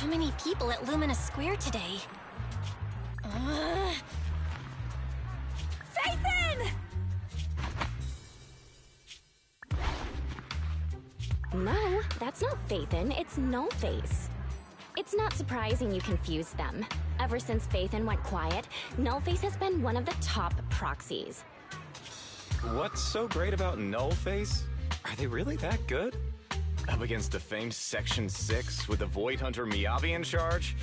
So many people at Luminous Square today. Phaethon! No, that's not Phaethon, it's Nullface. It's not surprising you confused them. Ever since Phaethon went quiet, Nullface has been one of the top proxies. What's so great about Nullface? Are they really that good? Up against the famed Section 6 with the Void Hunter Miyabi in charge?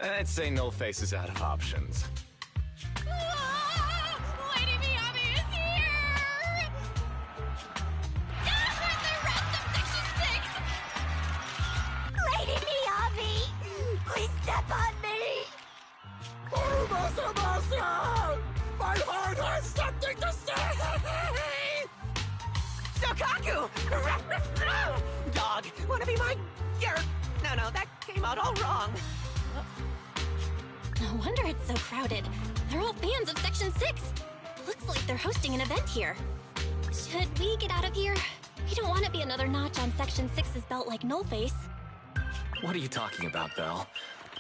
I'd say Nullface is out of options. Lady Miyabi is here! And the rest of Section 6! Lady Miyabi! Please step on me! My heart has something to say! Shokaku! Dog, wanna be my... No, that came out all wrong. No wonder it's so crowded. They're all fans of Section 6. Looks like they're hosting an event here. Should we get out of here? We don't want to be another notch on Section 6's belt like Nullface. What are you talking about, Belle?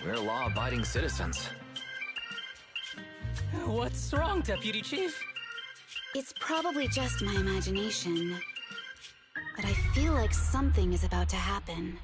We're law-abiding citizens. What's wrong, Deputy Chief? It's probably just my imagination, but I feel like something is about to happen.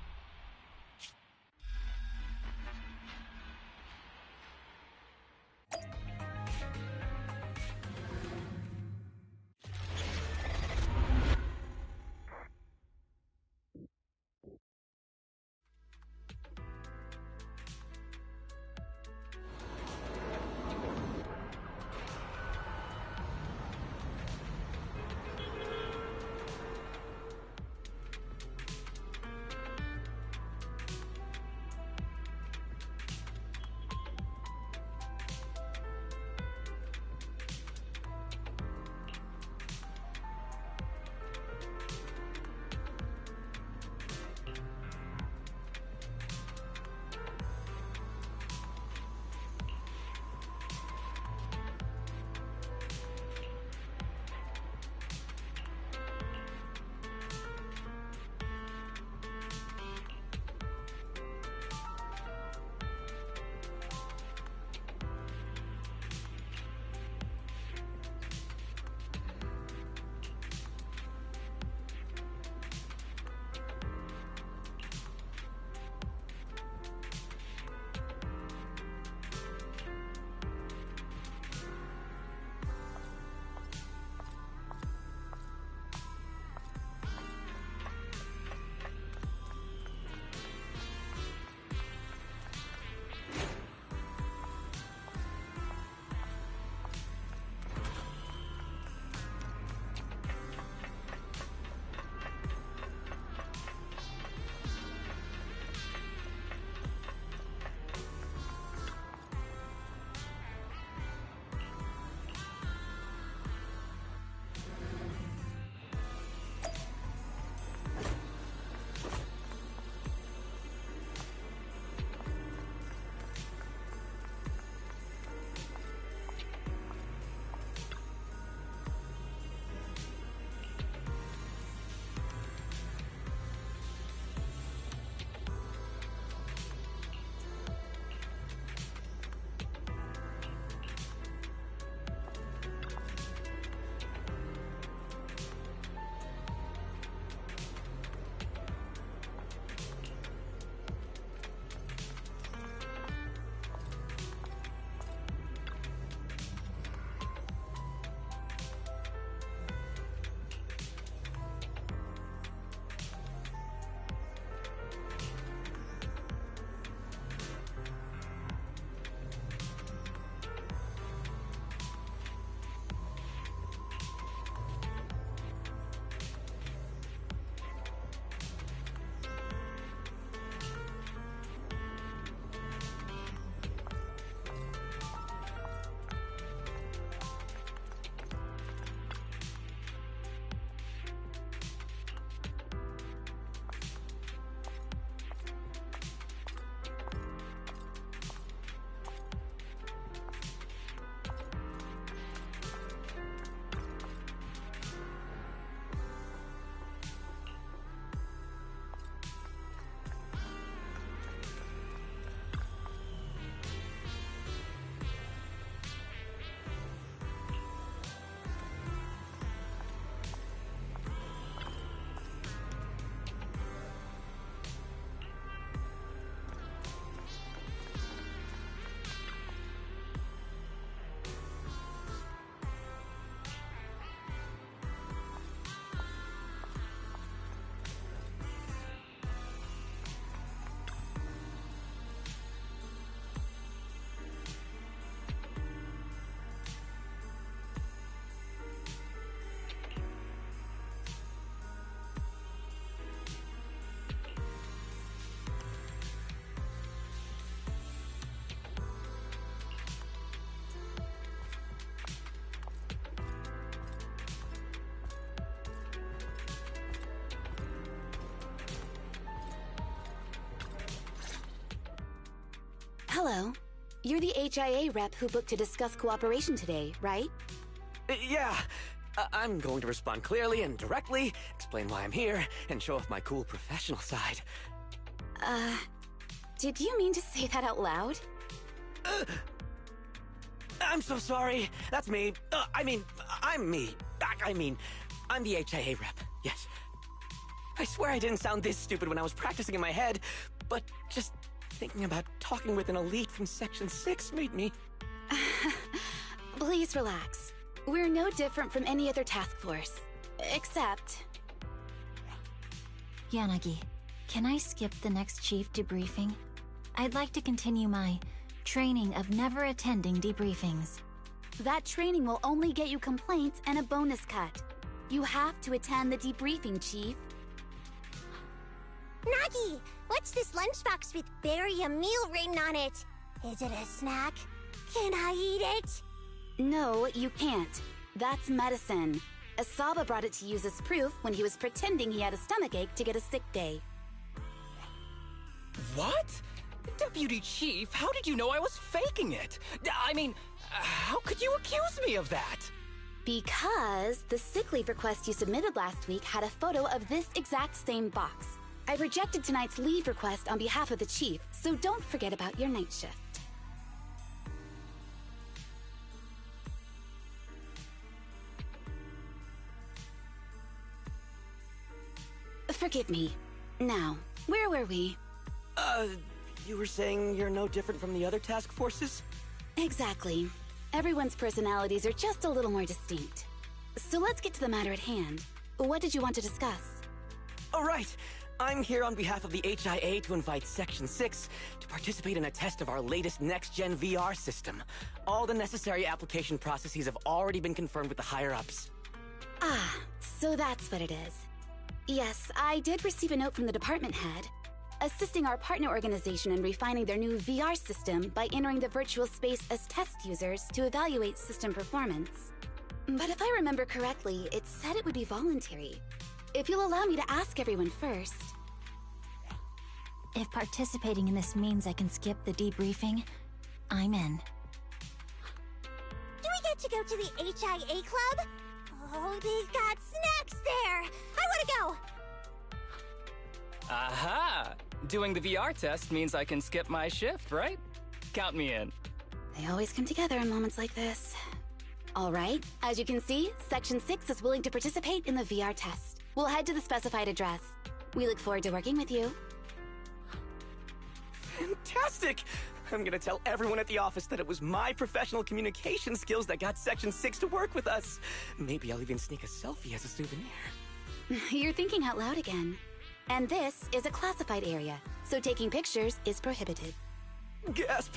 You're the HIA rep who booked to discuss cooperation today, right? Yeah. I'm going to respond clearly and directly, explain why I'm here, and show off my cool professional side. Did you mean to say that out loud? I'm so sorry. That's me. I'm me. I'm the HIA rep. Yes. I swear I didn't sound this stupid when I was practicing in my head, but just thinking about talking with an elite from Section 6 made me... Please relax. We're no different from any other task force. Except... Yanagi, can I skip the next chief debriefing? I'd like to continue my training of never attending debriefings. That training will only get you complaints and a bonus cut. You have to attend the debriefing, Chief. Nagi, what's this lunchbox with "bury a meal" written on it? Is it a snack? Can I eat it? No, you can't. That's medicine. Asaba brought it to use as proof when he was pretending he had a stomachache to get a sick day. What? Deputy Chief, how did you know I was faking it? I mean, how could you accuse me of that? Because the sick leave request you submitted last week had a photo of this exact same box. I rejected tonight's leave request on behalf of the Chief, so don't forget about your night shift. Forgive me. Now, where were we? You were saying you're no different from the other task forces? Exactly. Everyone's personalities are just a little more distinct. So let's get to the matter at hand. What did you want to discuss? All right. I'm here on behalf of the HIA to invite Section 6 to participate in a test of our latest next-gen VR system. All the necessary application processes have already been confirmed with the higher-ups. Ah, so that's what it is. Yes, I did receive a note from the department head, assisting our partner organization in refining their new VR system by entering the virtual space as test users to evaluate system performance. But if I remember correctly, it said it would be voluntary. If you'll allow me to ask everyone first... If participating in this means I can skip the debriefing, I'm in. Do we get to go to the HIA club? Oh, they've got snacks there! I wanna go! Aha! Doing the VR test means I can skip my shift, right? Count me in. They always come together in moments like this. All right, as you can see, Section 6 is willing to participate in the VR test. We'll head to the specified address. We look forward to working with you. Fantastic! I'm gonna tell everyone at the office that it was my professional communication skills that got Section 6 to work with us. Maybe I'll even sneak a selfie as a souvenir. You're thinking out loud again. And this is a classified area, so taking pictures is prohibited. Gasp!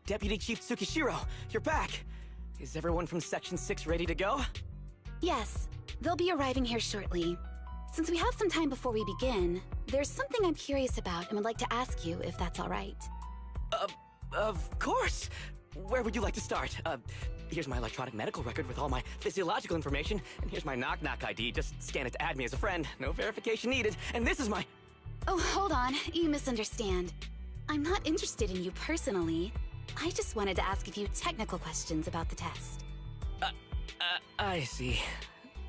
Deputy Chief Tsukishiro, you're back! Is everyone from Section 6 ready to go? Yes, they'll be arriving here shortly. Since we have some time before we begin, there's something I'm curious about and would like to ask you if that's all right. Of course! Where would you like to start? Here's my electronic medical record with all my physiological information, and here's my knock-knock ID. Just scan it to add me as a friend. No verification needed. And this is my... Oh, hold on. You misunderstand. I'm not interested in you personally. I just wanted to ask a few technical questions about the test. I see.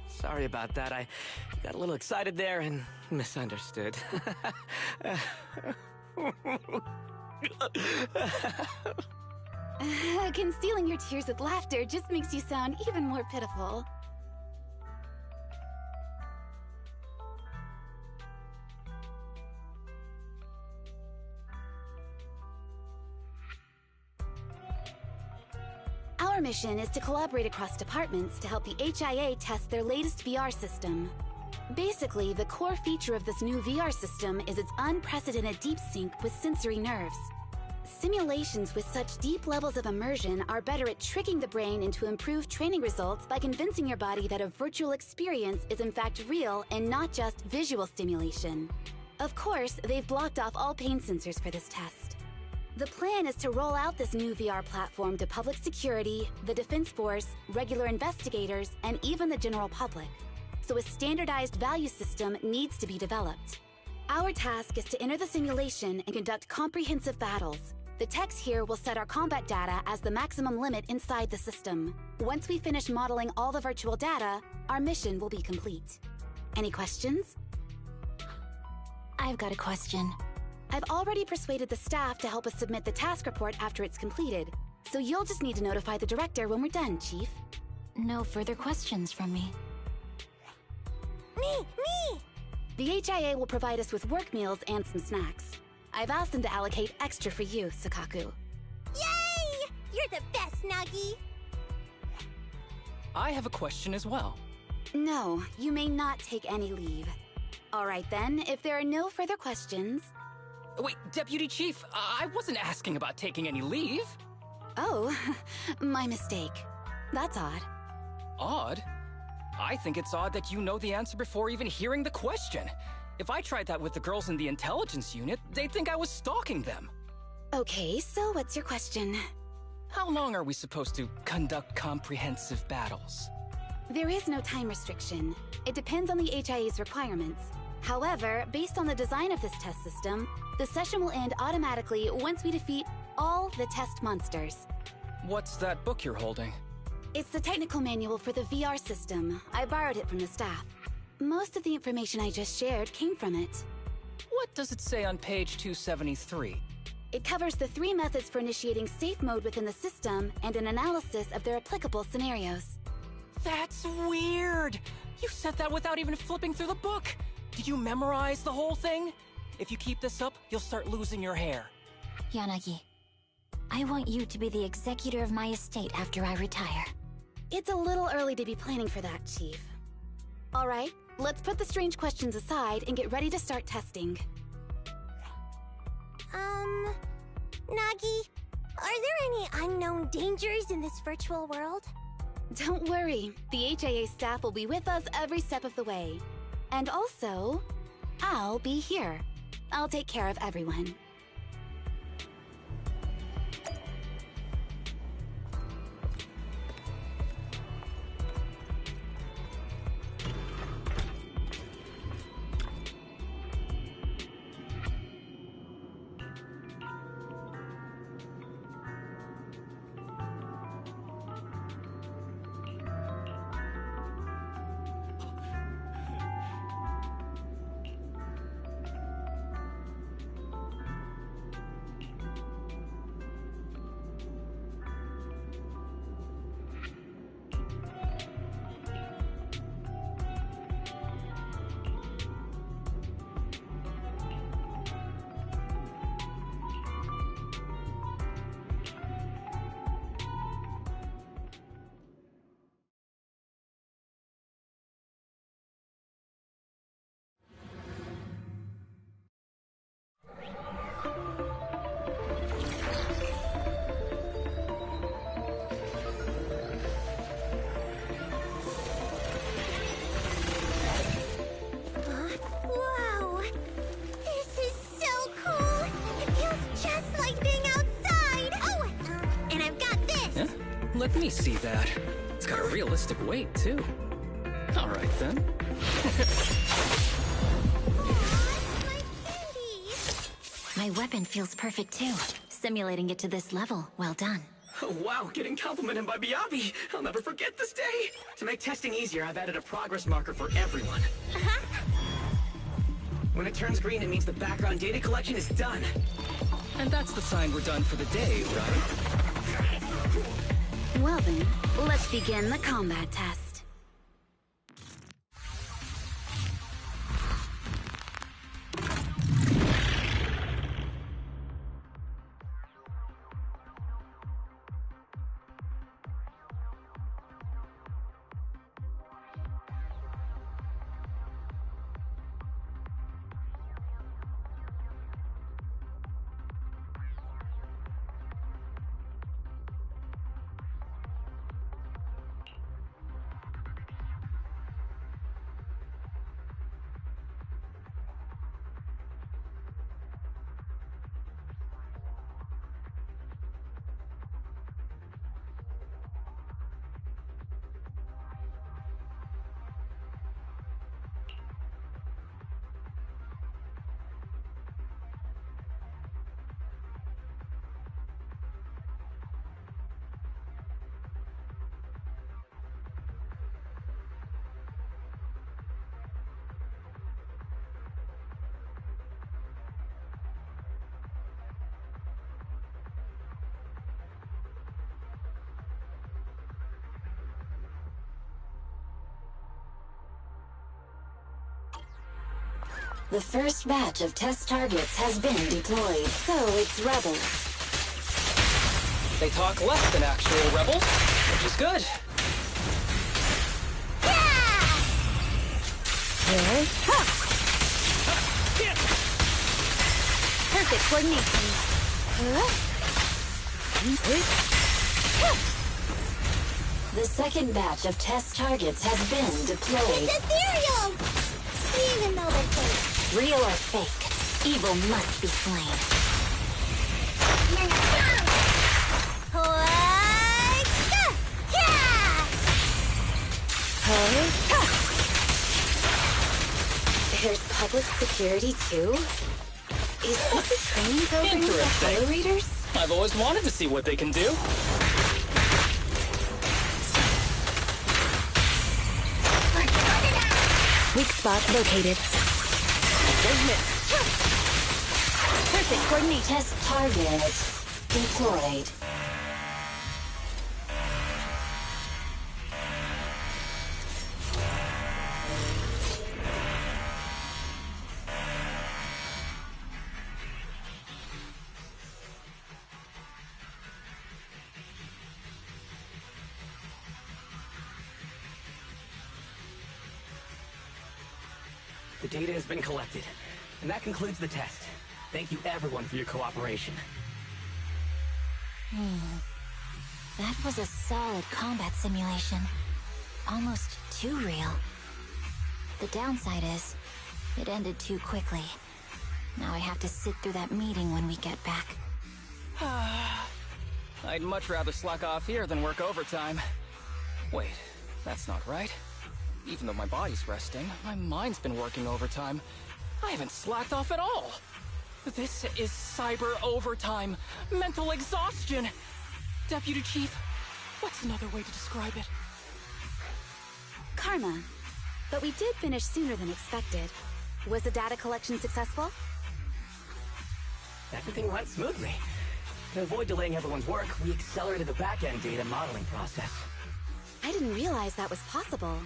Sorry about that. I got a little excited there and misunderstood. Concealing your tears with laughter just makes you sound even more pitiful. Our mission is to collaborate across departments to help the HIA test their latest VR system. Basically, the core feature of this new VR system is its unprecedented deep sync with sensory nerves. Simulations with such deep levels of immersion are better at tricking the brain into improved training results by convincing your body that a virtual experience is in fact real and not just visual stimulation. Of course, they've blocked off all pain sensors for this test. The plan is to roll out this new VR platform to public security, the Defense Force, regular investigators, and even the general public. So a standardized value system needs to be developed. Our task is to enter the simulation and conduct comprehensive battles. The techs here will set our combat data as the maximum limit inside the system. Once we finish modeling all the virtual data, our mission will be complete. Any questions? I've got a question. I've already persuaded the staff to help us submit the task report after it's completed, so you'll just need to notify the director when we're done, Chief. No further questions from me. Me! The HIA will provide us with work meals and some snacks. I've asked them to allocate extra for you, Sakaku. Yay! You're the best, Nagi! I have a question as well. No, you may not take any leave. All right then, if there are no further questions... Wait, Deputy Chief, I wasn't asking about taking any leave. Oh, my mistake. That's odd. Odd? I think it's odd that you know the answer before even hearing the question. If I tried that with the girls in the intelligence unit, they'd think I was stalking them. Okay, so what's your question? How long are we supposed to conduct comprehensive battles? There is no time restriction. It depends on the HIA's requirements. However, based on the design of this test system, the session will end automatically once we defeat all the test monsters. What's that book you're holding? It's the technical manual for the VR system. I borrowed it from the staff. Most of the information I just shared came from it. What does it say on page 273? It covers the 3 methods for initiating safe mode within the system and an analysis of their applicable scenarios. That's weird! You said that without even flipping through the book! Did you memorize the whole thing? If you keep this up, you'll start losing your hair. Yanagi, I want you to be the executor of my estate after I retire. It's a little early to be planning for that, Chief. All right, let's put the strange questions aside and get ready to start testing. Nagi, are there any unknown dangers in this virtual world? Don't worry, the HIA staff will be with us every step of the way. And also, I'll be here. I'll take care of everyone. Let me see that. It's got a realistic weight, too. All right, then. My weapon feels perfect, too. Simulating it to this level. Well done. Oh, wow, getting complimented by Miyabi. I'll never forget this day. To make testing easier, I've added a progress marker for everyone. When it turns green, it means the background data collection is done. And that's the sign we're done for the day, right? Well then, let's begin the combat test. The first batch of test targets has been deployed, so it's rebels. They talk less than actual rebels, which is good. Perfect coordination. The second batch of test targets has been deployed. It's ethereal! Even though they're fake. Real or fake, evil must be slain. There's public security too? Is this a training program for Hollow Raiders? I've always wanted to see what they can do. Weak spot located. Perfect coordination. Test target deployed. The data has been collected, and that concludes the test. Thank you everyone for your cooperation. That was a solid combat simulation. Almost too real. The downside is, it ended too quickly. Now I have to sit through that meeting when we get back. I'd much rather slack off here than work overtime. Wait, that's not right. Even though my body's resting, my mind's been working overtime. I haven't slacked off at all. This is cyber overtime. Mental exhaustion. Deputy Chief, what's another way to describe it? Karma. But we did finish sooner than expected. Was the data collection successful? Everything went smoothly. To avoid delaying everyone's work, we accelerated the back-end data modeling process. I didn't realize that was possible.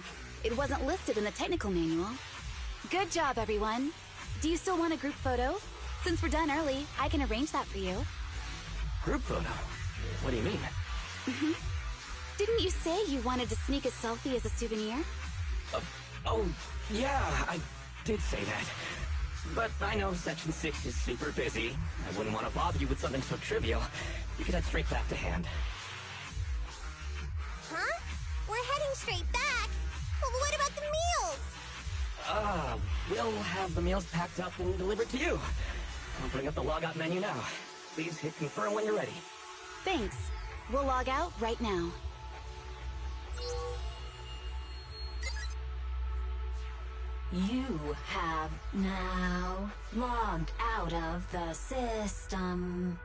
It wasn't listed in the technical manual. Good job, everyone. Do you still want a group photo? Since we're done early, I can arrange that for you. Group photo? What do you mean? Didn't you say you wanted to sneak a selfie as a souvenir? Oh, yeah, I did say that. But I know Section 6 is super busy. I wouldn't want to bother you with something so trivial. You could head straight back to hand. Huh? We're heading straight back? Well, what about the meals? We'll have the meals packed up and delivered to you. I'll bring up the logout menu now. Please hit confirm when you're ready. Thanks. We'll log out right now. You have now logged out of the system.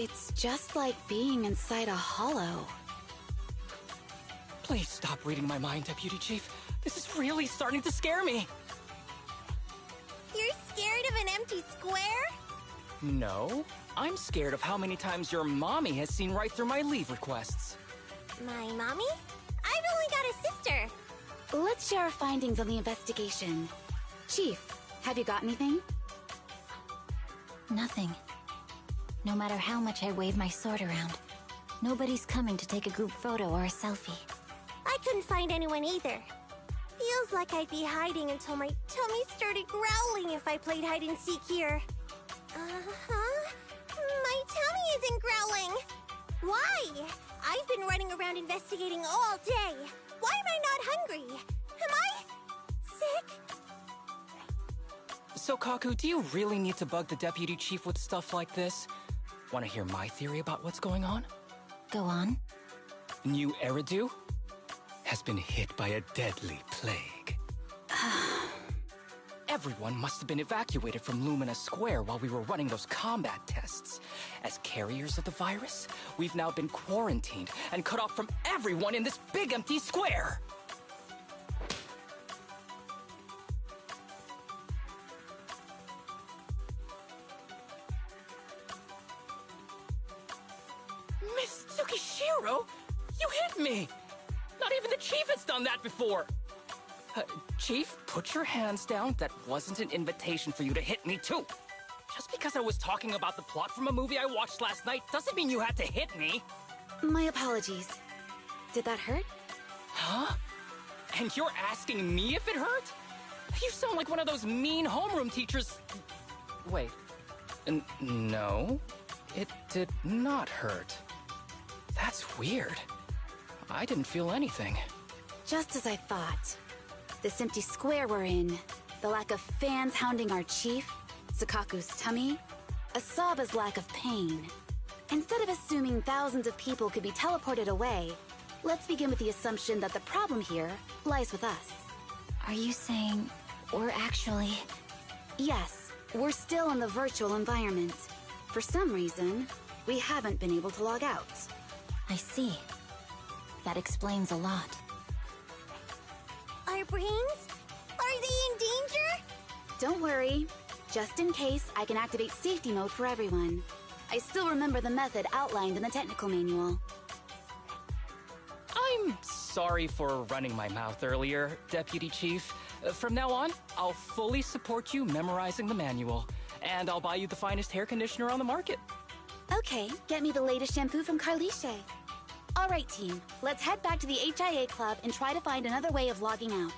It's just like being inside a hollow. Please stop reading my mind, Deputy Chief. This is really starting to scare me. You're scared of an empty square? No, I'm scared of how many times your mommy has seen right through my leave requests. My mommy? I've only got a sister. Let's share our findings on the investigation. Chief, have you got anything? Nothing. No matter how much I wave my sword around, nobody's coming to take a group photo or a selfie. I couldn't find anyone either. Feels like I'd be hiding until my tummy started growling if I played hide and seek here. Uh-huh. My tummy isn't growling. Why? I've been running around investigating all day. Why am I not hungry? Am I sick? So, Kaku, do you really need to bug the Deputy Chief with stuff like this? Want to hear my theory about what's going on? Go on. New Eridu has been hit by a deadly plague. Everyone must have been evacuated from Lumina Square while we were running those combat tests. As carriers of the virus, we've now been quarantined and cut off from everyone in this big empty square. Miss Tsukishiro, you hit me! Not even the Chief has done that before! Chief, put your hands down. That wasn't an invitation for you to hit me, too. Just because I was talking about the plot from a movie I watched last night doesn't mean you had to hit me. My apologies. Did that hurt? Huh? And you're asking me if it hurt? You sound like one of those mean homeroom teachers. Wait. No, it did not hurt. That's weird. I didn't feel anything. Just as I thought. This empty square we're in, the lack of fans hounding our chief, Sakaku's tummy, Asaba's lack of pain. Instead of assuming thousands of people could be teleported away, let's begin with the assumption that the problem here lies with us. Are you saying we're actually... Yes, we're still in the virtual environment. For some reason, we haven't been able to log out. I see. That explains a lot. Our brains? Are they in danger? Don't worry. Just in case, I can activate safety mode for everyone. I still remember the method outlined in the technical manual. I'm sorry for running my mouth earlier, Deputy Chief. From now on, I'll fully support you memorizing the manual, and I'll buy you the finest hair conditioner on the market. Okay, get me the latest shampoo from Carliche. All right, team. Let's head back to the HIA Club and try to find another way of logging out.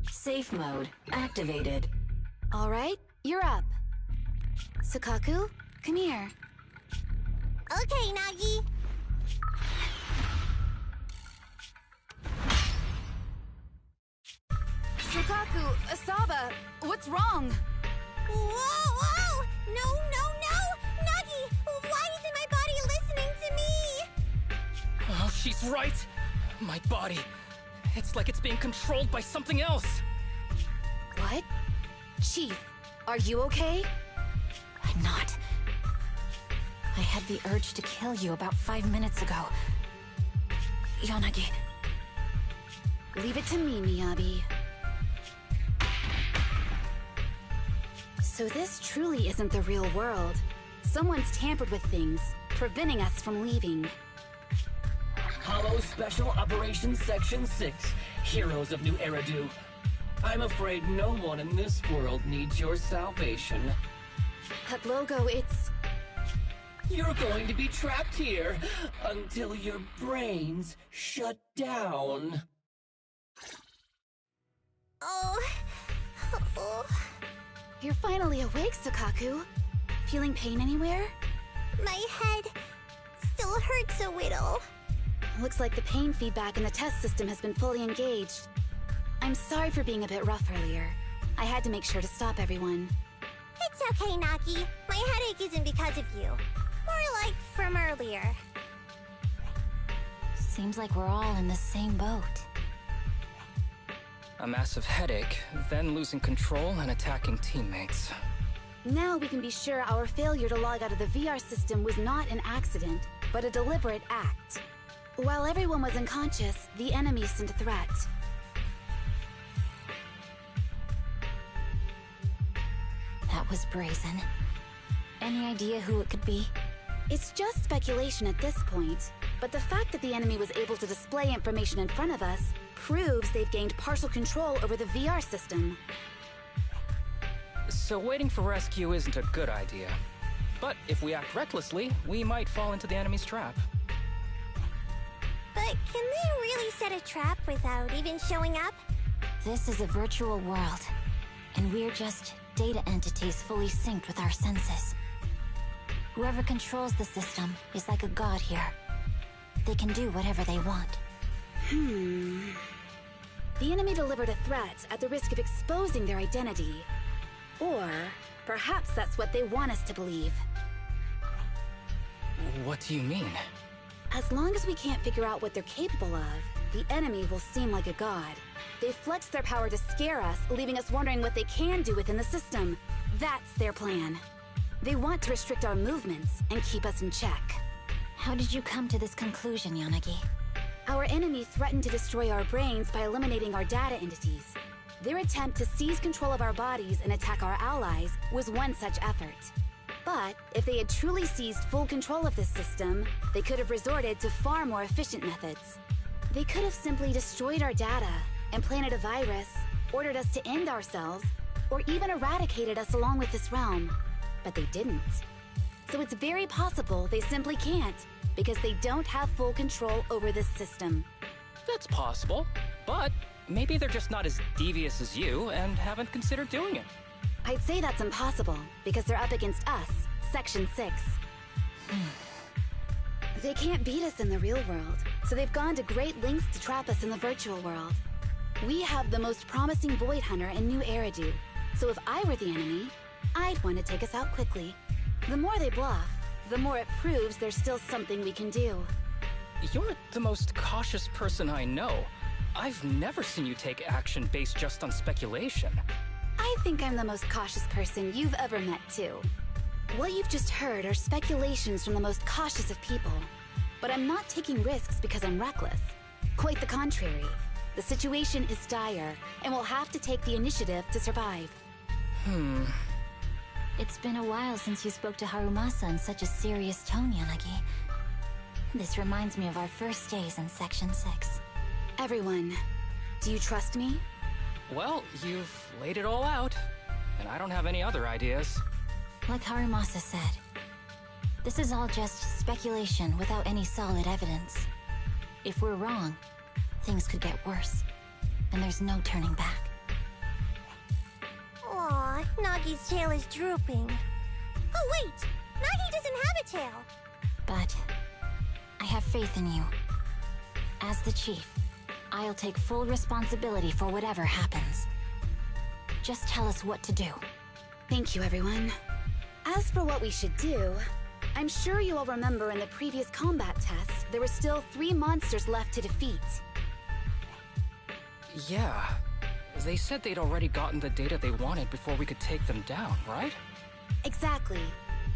Safe mode activated. All right, you're up. Sakaku, come here. Okay, Nagi. Sakaku, Asaba, what's wrong? Whoa! No! Nagi, why isn't my body listening to me? Oh, she's right. My body. It's like it's being controlled by something else. What? Chief, are you okay? I'm not. I had the urge to kill you about 5 minutes ago. Yanagi. Leave it to me, Miyabi. So this truly isn't the real world. Someone's tampered with things, preventing us from leaving. Hollow Special Operations Section 6, Heroes of New Eridu. I'm afraid no one in this world needs your salvation. That logo, it's... You're going to be trapped here until your brains shut down. Oh. You're finally awake, Sakaku. Feeling pain anywhere? My head still hurts a little. Looks like the pain feedback in the test system has been fully engaged. I'm sorry for being a bit rough earlier. I had to make sure to stop everyone. It's okay, Nagi. My headache isn't because of you. More like from earlier. Seems like we're all in the same boat. A massive headache, then losing control and attacking teammates. Now we can be sure our failure to log out of the VR system was not an accident, but a deliberate act. While everyone was unconscious, the enemy sent a threat. That was brazen. Any idea who it could be? It's just speculation at this point, but the fact that the enemy was able to display information in front of us proves they've gained partial control over the VR system. So waiting for rescue isn't a good idea. But if we act recklessly, we might fall into the enemy's trap. But can they really set a trap without even showing up? This is a virtual world, and we're just data entities fully synced with our senses. Whoever controls the system is like a god here. They can do whatever they want. The enemy delivered a threat at the risk of exposing their identity. Or perhaps that's what they want us to believe. What do you mean? As long as we can't figure out what they're capable of, the enemy will seem like a god. They flex their power to scare us, leaving us wondering what they can do within the system. That's their plan. They want to restrict our movements and keep us in check. How did you come to this conclusion, Yanagi? Our enemy threatened to destroy our brains by eliminating our data entities. Their attempt to seize control of our bodies and attack our allies was one such effort. But if they had truly seized full control of this system, they could have resorted to far more efficient methods. They could have simply destroyed our data, implanted a virus, ordered us to end ourselves, or even eradicated us along with this realm. But they didn't. So it's very possible they simply can't, because they don't have full control over this system. That's possible, but maybe they're just not as devious as you and haven't considered doing it. I'd say that's impossible, because they're up against us, Section 6. They can't beat us in the real world, so they've gone to great lengths to trap us in the virtual world. We have the most promising Void Hunter in New Eridu, so if I were the enemy, I'd want to take us out quickly. The more they bluff, the more it proves there's still something we can do. You're the most cautious person I know. I've never seen you take action based just on speculation. I think I'm the most cautious person you've ever met, too. What you've just heard are speculations from the most cautious of people. But I'm not taking risks because I'm reckless. Quite the contrary. The situation is dire, and we'll have to take the initiative to survive. It's been a while since you spoke to Harumasa in such a serious tone, Yanagi. This reminds me of our first days in Section 6. Everyone, do you trust me? Well, you've laid it all out, and I don't have any other ideas. Like Harumasa said, this is all just speculation without any solid evidence. If we're wrong, things could get worse, and there's no turning back. Aw, Nagi's tail is drooping. Oh wait! Nagi doesn't have a tail! But I have faith in you. As the chief, I'll take full responsibility for whatever happens. Just tell us what to do. Thank you, everyone. As for what we should do, I'm sure you all remember in the previous combat test, there were still 3 monsters left to defeat. Yeah. They said they'd already gotten the data they wanted before we could take them down, right? Exactly.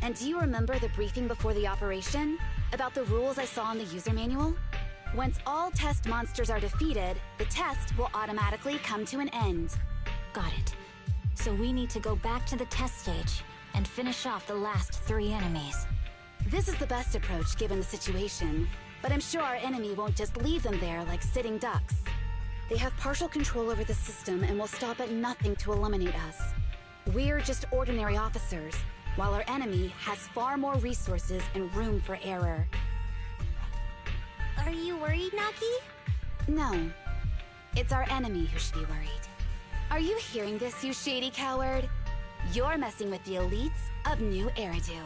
And do you remember the briefing before the operation? About the rules I saw in the user manual? Once all test monsters are defeated, the test will automatically come to an end. Got it. So we need to go back to the test stage and finish off the last 3 enemies. This is the best approach given the situation, but I'm sure our enemy won't just leave them there like sitting ducks. They have partial control over the system and will stop at nothing to eliminate us. We're just ordinary officers, while our enemy has far more resources and room for error. Are you worried, Nagi? No. It's our enemy who should be worried. Are you hearing this, you shady coward? You're messing with the elites of New Eridu.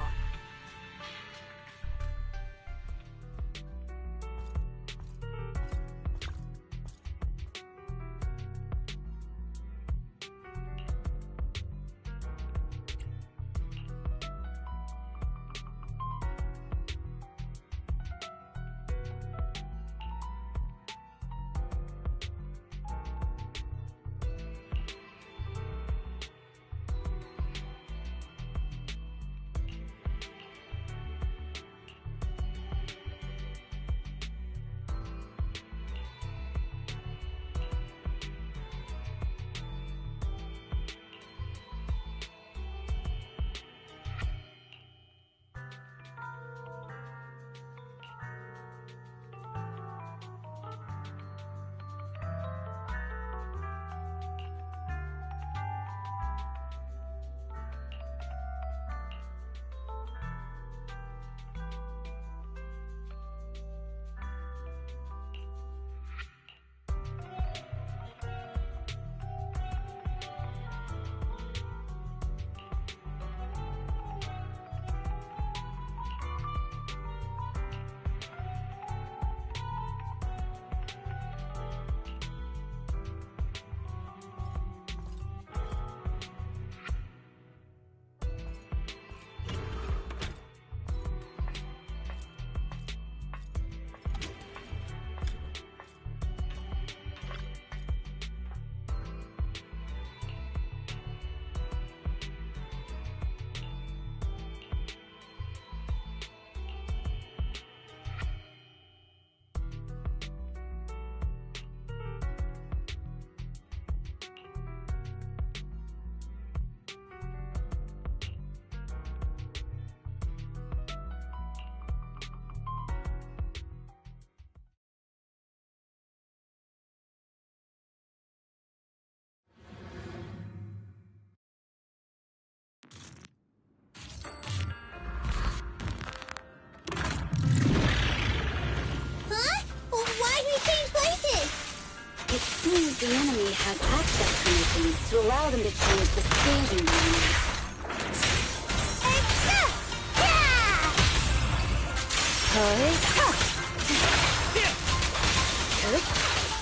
seems the enemy has access permissions to allow them to change the stage environment.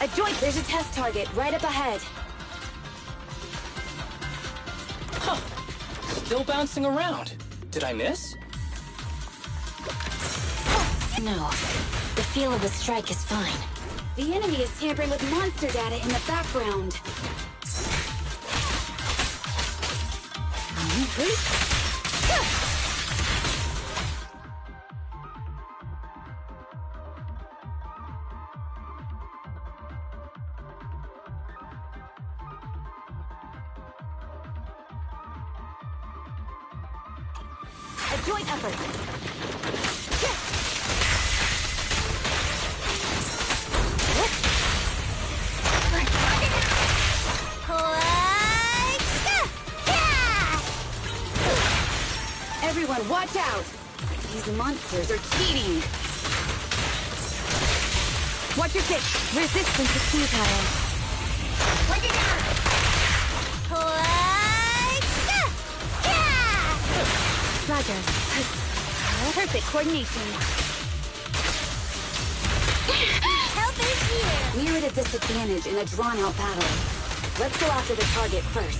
A joint. There's a test target right up ahead. Huh. Still bouncing around. Did I miss? No. The feel of the strike is fine. The enemy is tampering with monster data in the background. A joint effort. Everyone, watch out! These monsters are cheating! Watch your kick! Resistance to Q power. Roger. Perfect coordination. Help is here! We're at a disadvantage in a drawn-out battle. Let's go after the target first.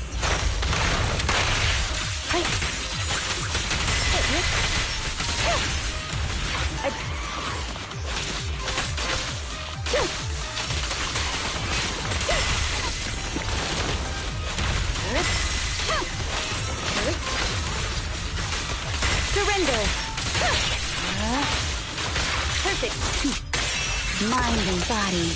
Surrender! Perfect. Mind and body.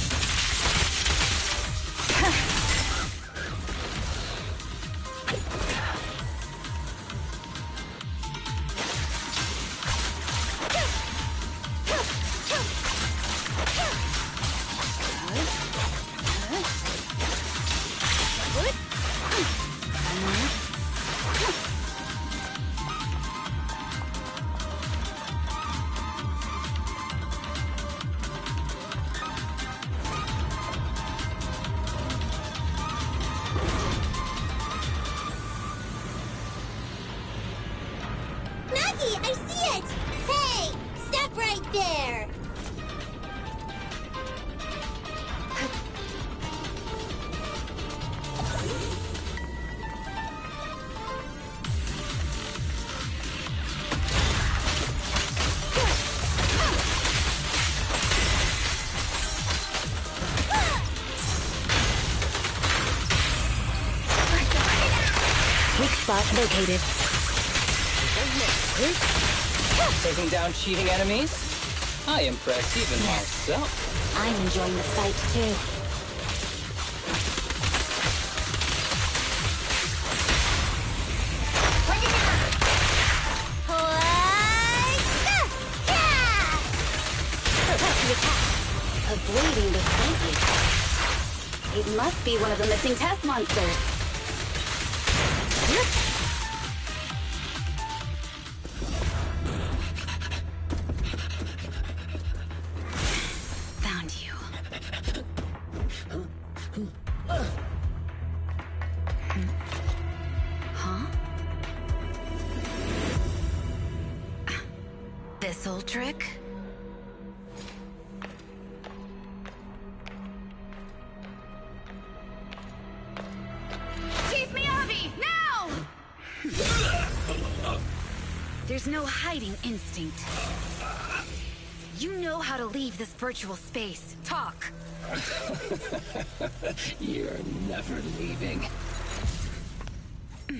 Nagi, I see it! Hey! Stop right there! Weak spot located. Taking down cheating enemies? I impress even myself. I'm enjoying the fight too. Avoiding the flanking. It must be one of the missing test monsters. Found you. Huh? This old trick? There's no hiding instinct. You know how to leave this virtual space. Talk. You're never leaving. We're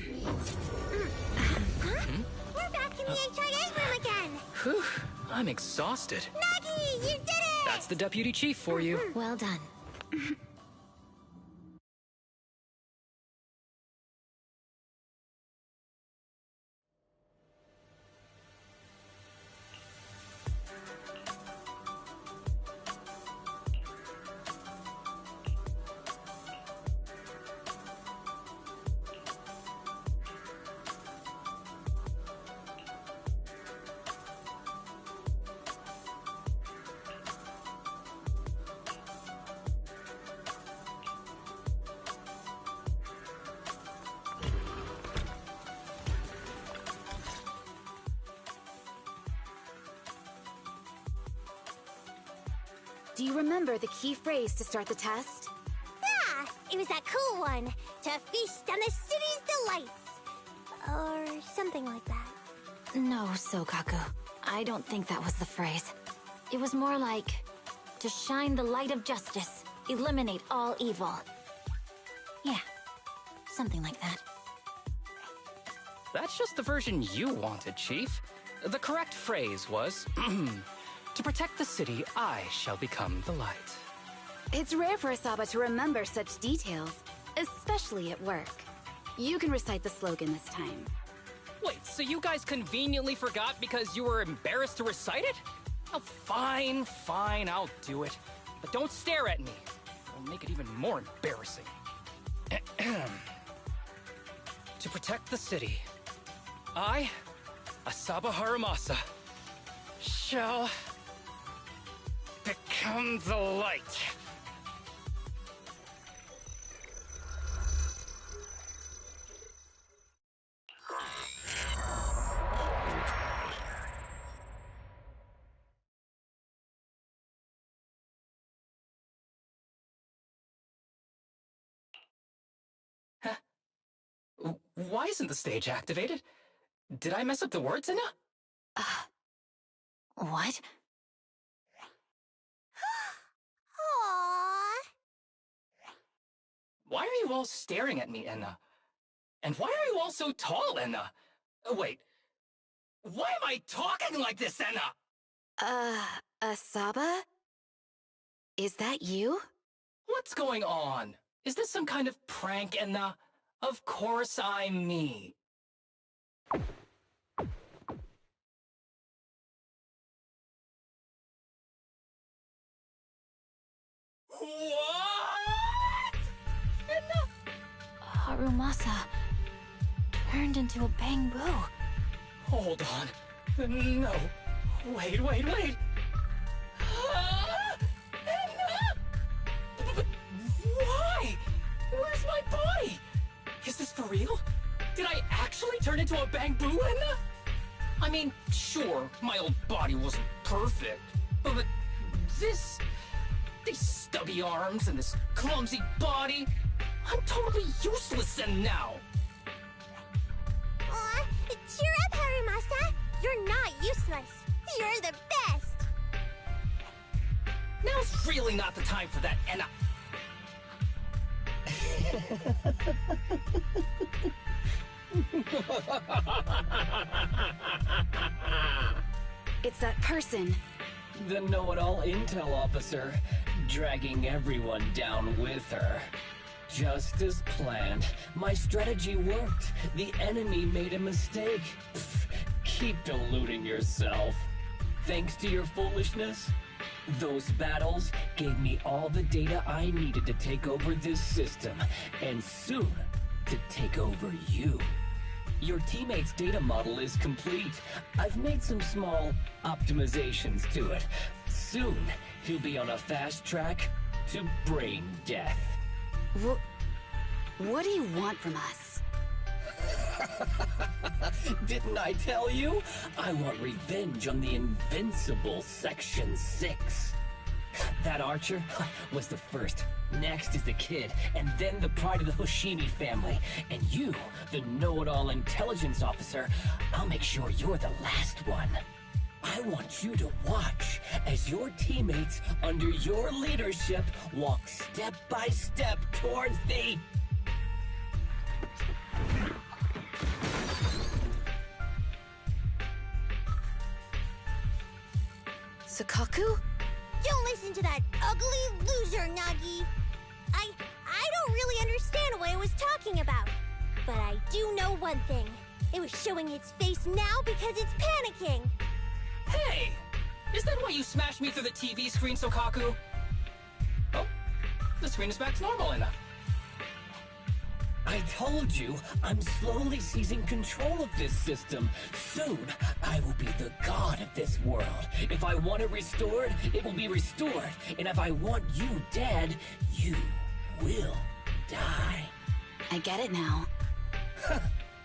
back in the HIA room again! Whew, I'm exhausted. Nagi, you did it! That's the deputy chief for you. Well done. Do you remember the key phrase to start the test? Ah, it was that cool one. To feast on the city's delights. Or something like that. No, Sokaku. I don't think that was the phrase. It was more like, to shine the light of justice, eliminate all evil. Yeah, something like that. That's just the version you wanted, Chief. The correct phrase was, to protect the city, I shall become the light. It's rare for Asaba to remember such details, especially at work. You can recite the slogan this time. Wait, so you guys conveniently forgot because you were embarrassed to recite it? Oh, fine, I'll do it. But don't stare at me. It'll make it even more embarrassing. To protect the city, I, Asaba Haramasa, shall become the light. Why isn't the stage activated? Did I mess up the words, Inna? What? Aww. Why are you all staring at me, Enna? And why are you all so tall, Enna? Wait. Why am I talking like this, Enna? Asaba? Is that you? What's going on? Is this some kind of prank, Enna? Of course I'm me. What? Enna? Harumasa turned into a bamboo. Hold on. No. Wait. Enna! But why? Where's my body? Is this for real? Did I actually turn into a bamboo, Enna? I mean, sure, my old body wasn't perfect, but these stubby arms and this clumsy body, I'm totally useless and now. Aw, cheer up, Harimasa. You're not useless. You're the best. Now's really not the time for that, Enna. It's that person. The know-it-all intel officer, dragging everyone down with her. Just as planned. My strategy worked. The enemy made a mistake. Pfft, keep deluding yourself. Thanks to your foolishness, those battles gave me all the data I needed to take over this system, and soon to take over you. Your teammate's data model is complete. I've made some small optimizations to it. Soon, he'll be on a fast track to brain death. What do you want from us? Didn't I tell you? I want revenge on the invincible Section 6. That archer was the first. Next is the kid, and then the pride of the Hoshimi family. And you, the know-it-all intelligence officer, I'll make sure you're the last one. I want you to watch as your teammates under your leadership walk step by step towards the... Sukaku? Don't listen to that ugly loser, Nagi. I don't really understand what it was talking about. But I do know one thing. It was showing its face now because it's panicking. Hey! Is that why you smashed me through the TV screen, Sokaku? Oh, the screen is back to normal, Enna. I told you, I'm slowly seizing control of this system. Soon, I will be the god of this world. If I want it restored, it will be restored. And if I want you dead, you will die. I get it now.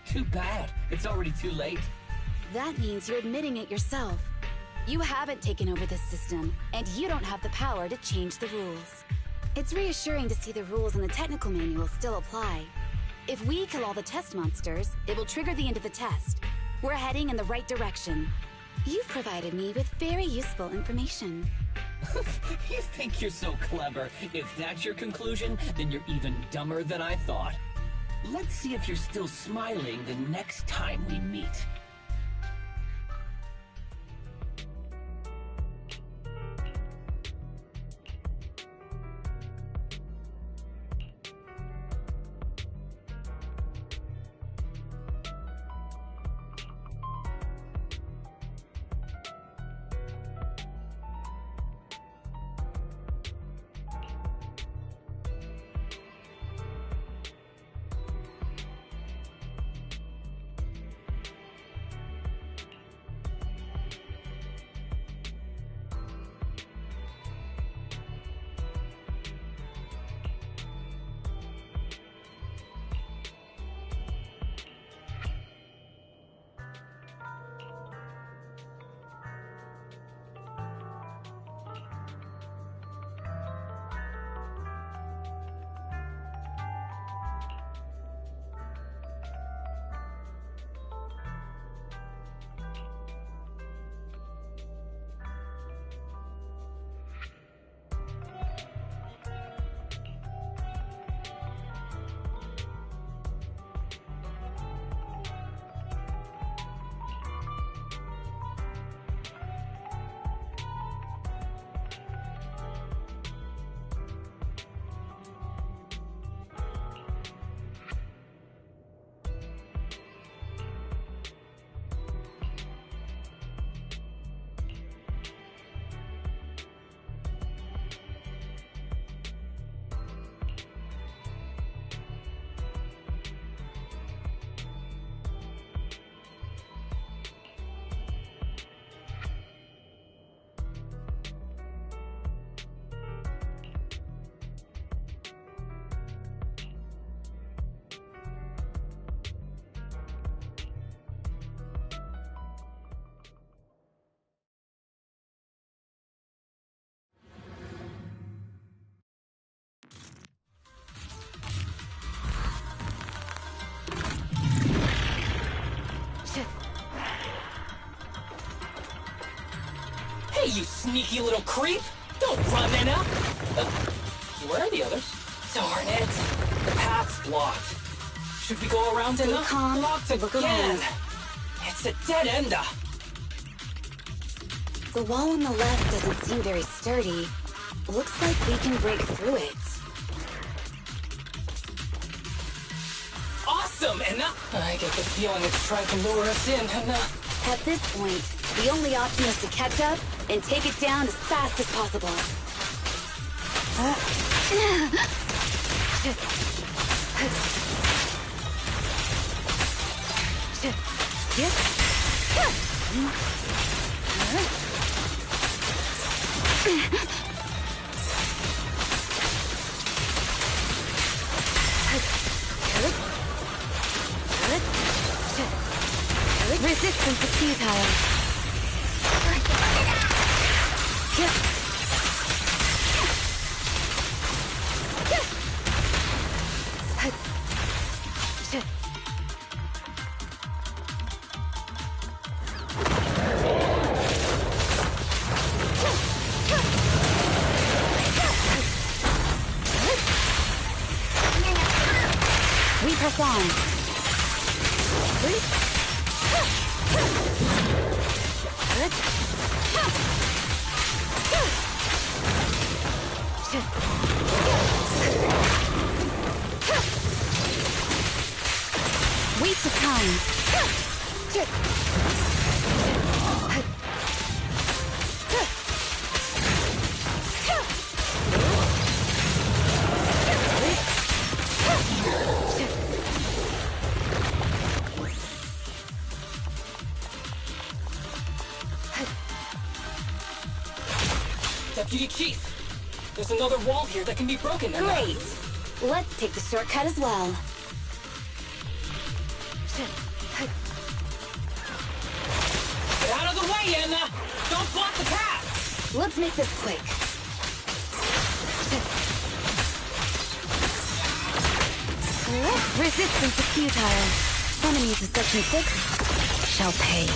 Too bad. It's already too late. That means you're admitting it yourself. You haven't taken over this system, and you don't have the power to change the rules. It's reassuring to see the rules in the technical manual still apply. If we kill all the test monsters, it will trigger the end of the test. We're heading in the right direction. You've provided me with very useful information. You think you're so clever. If that's your conclusion, then you're even dumber than I thought. Let's see if you're still smiling the next time we meet. Hey, you sneaky little creep! Don't run, Anna! Where are the others? Darn it! The path's blocked. Should we go around Anna? Calm. Blocked again! It's a dead end! The wall on the left doesn't seem very sturdy. Looks like we can break through it. Awesome, Anna! I get the feeling it's trying to lure us in, Anna. At this point, the only option is to catch up and take it down as fast as possible. Resistance is futile. We press on. Waste of time. Deputy Chief, there's another wall here that can be broken. Great. Let's take the shortcut as well. Get out of the way, Anna! Don't block the path! Let's make this quick. Resistance is futile. Enemies of Section 6 shall pay.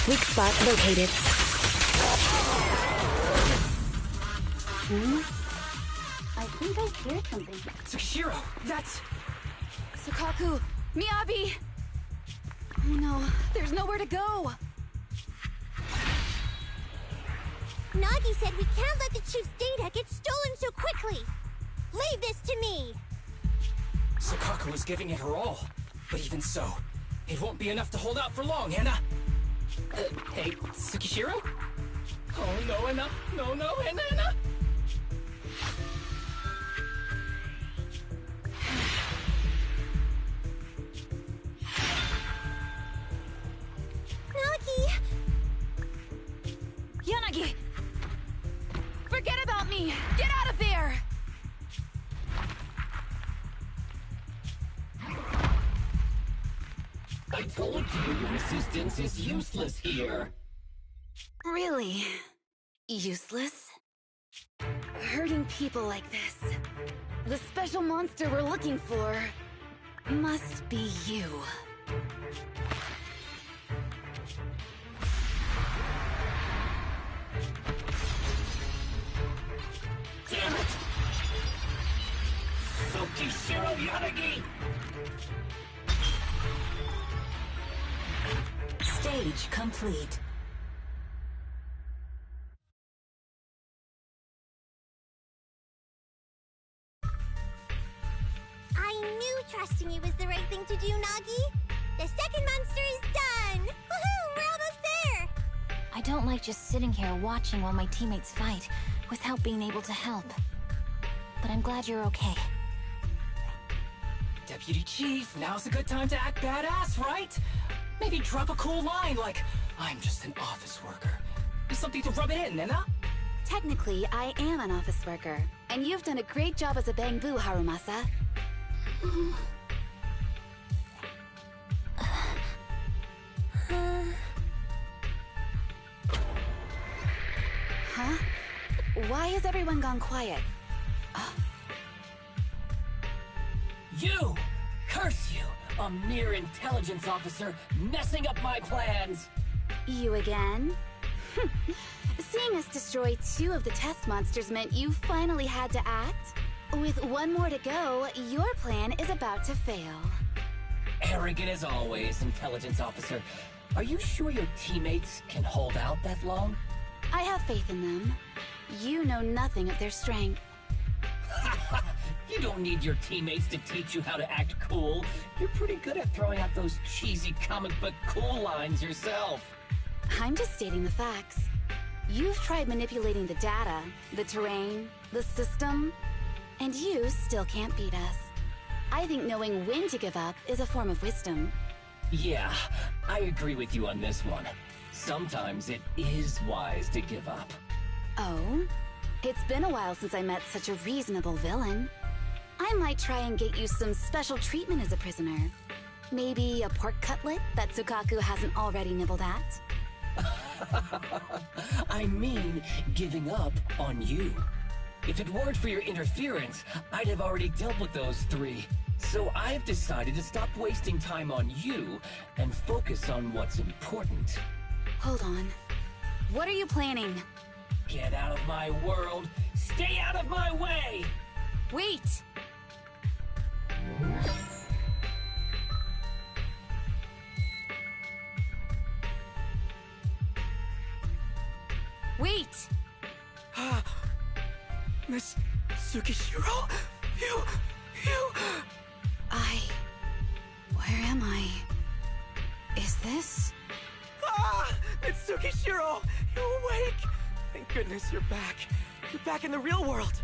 Weak spot located. I think I hear something. Tsukishiro, that's... Sukaku! Miyabi! Oh no, there's nowhere to go! Nagi said we can't let the Chief's data get stolen so quickly. Leave this to me! Sukaku is giving it her all. But even so, it won't be enough to hold out for long, Anna. Hey, Tsukishiro? Oh no, Anna. No, Anna. Nagi! Yanagi! Forget about me! Get out of there! I told you your assistance is useless here. Really? Useless? Hurting people like this. The special monster we're looking for must be you. Damn it! Tsukishiro Yanagi! Stage complete. I knew trusting you was the right thing to do, Nagi. The second monster is done! Woohoo! We're almost there! I don't like just sitting here watching while my teammates fight without being able to help. But I'm glad you're okay. Deputy Chief, now's a good time to act badass, right? Maybe drop a cool line like, I'm just an office worker. Something to rub it in, Anna? Technically, I am an office worker, and you've done a great job as a bamboo, Harumasa. Huh? Why has everyone gone quiet? You! Curse you! A mere intelligence officer messing up my plans! You again? Seeing us destroy 2 of the test monsters meant you finally had to act? With 1 more to go, your plan is about to fail. Arrogant as always, intelligence officer. Are you sure your teammates can hold out that long? I have faith in them. You know nothing of their strength. You don't need your teammates to teach you how to act cool. You're pretty good at throwing out those cheesy comic book cool lines yourself. I'm just stating the facts. You've tried manipulating the data, the terrain, the system, and you still can't beat us. I think knowing when to give up is a form of wisdom. Yeah, I agree with you on this one. Sometimes it is wise to give up. Oh? It's been a while since I met such a reasonable villain. I might try and get you some special treatment as a prisoner. Maybe a pork cutlet that Sukaku hasn't already nibbled at? I mean, giving up on you. If it weren't for your interference, I'd have already dealt with those 3. So I've decided to stop wasting time on you and focus on what's important. Hold on. What are you planning? Get out of my world! Stay out of my way! Wait! Wait! Miss Tsukishiro? You... Where am I? Is this? It's Tsukishiro! You awake! Thank goodness you're back. You're back in the real world.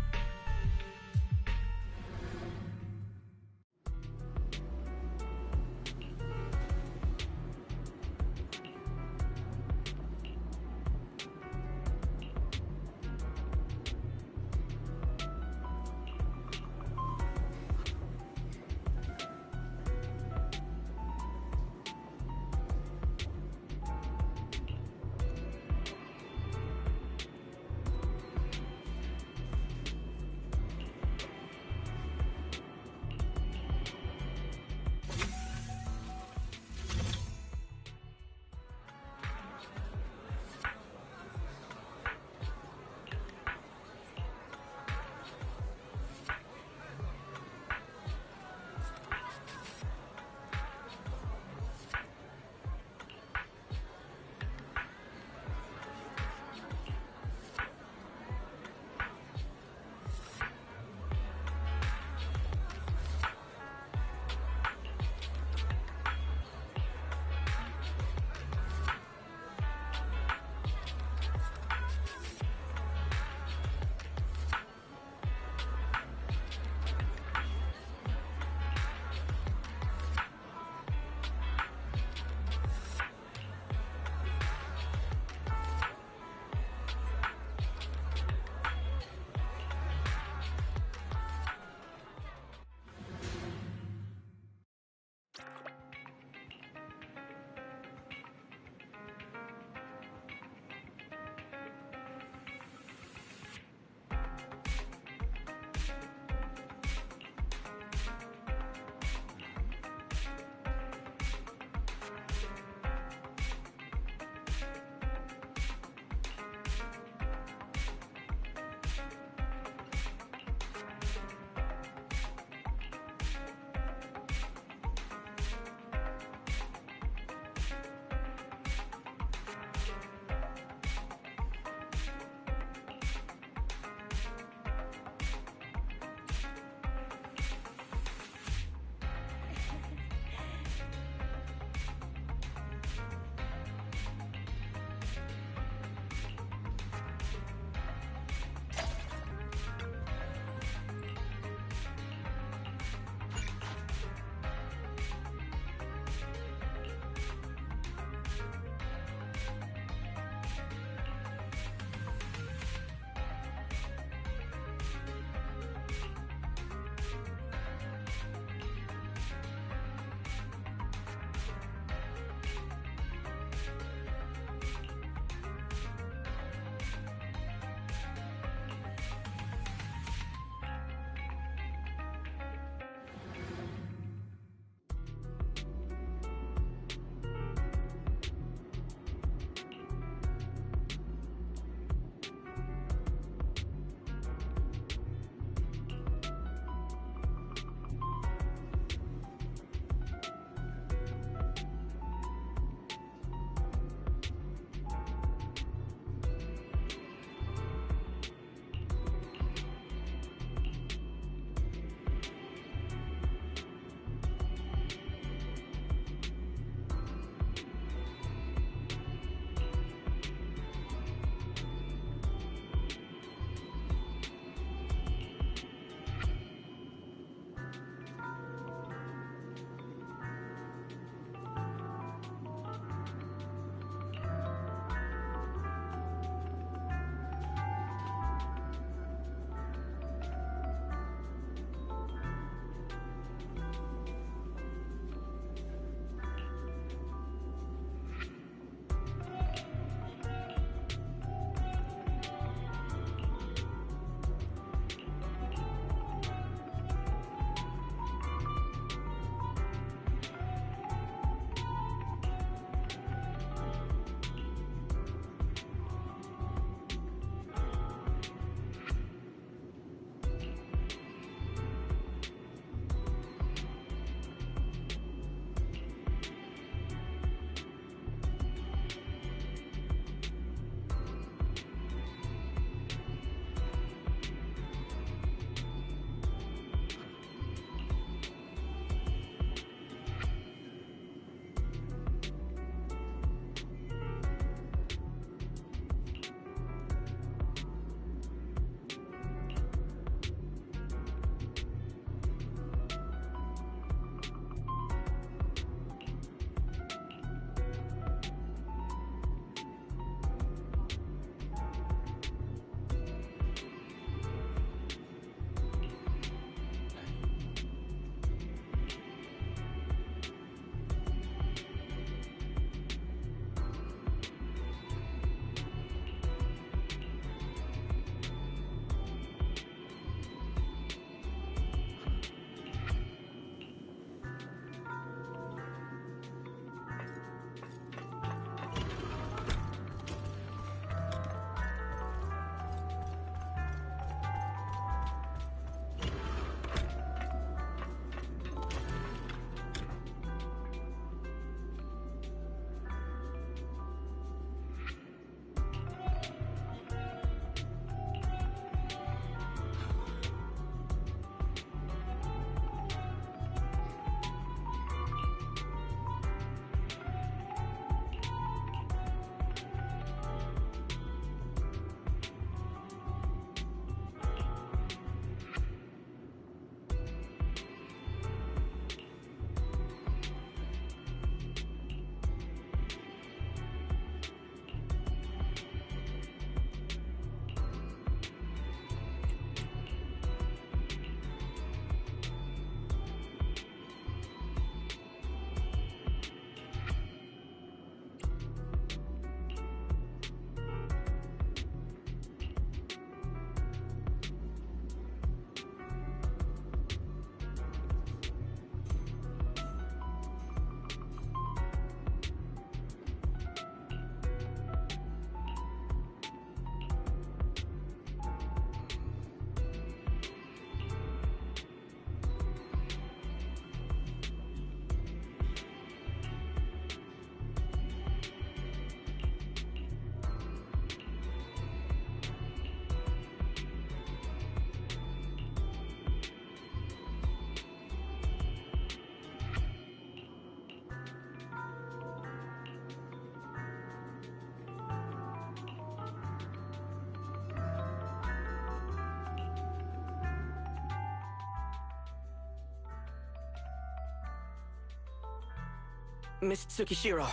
Miss Tsukishiro,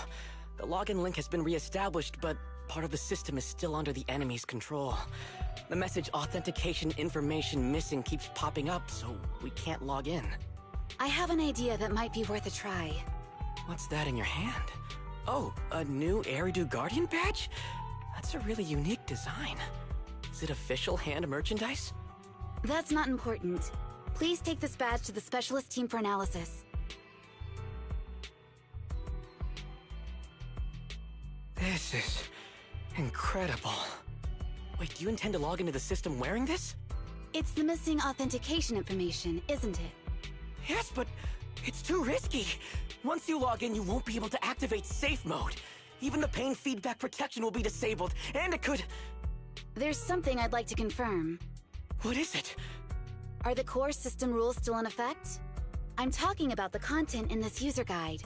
the login link has been re-established, but part of the system is still under the enemy's control. The message authentication information missing keeps popping up, so we can't log in. I have an idea that might be worth a try. What's that in your hand? Oh, a new Eridu Guardian badge? That's a really unique design. Is it official hand merchandise? That's not important. Please take this badge to the specialist team for analysis. This is incredible. Wait, do you intend to log into the system wearing this? It's the missing authentication information, isn't it? Yes, but it's too risky. Once you log in, you won't be able to activate safe mode. Even the pain feedback protection will be disabled, and it could... There's something I'd like to confirm. What is it? Are the core system rules still in effect? I'm talking about the content in this user guide.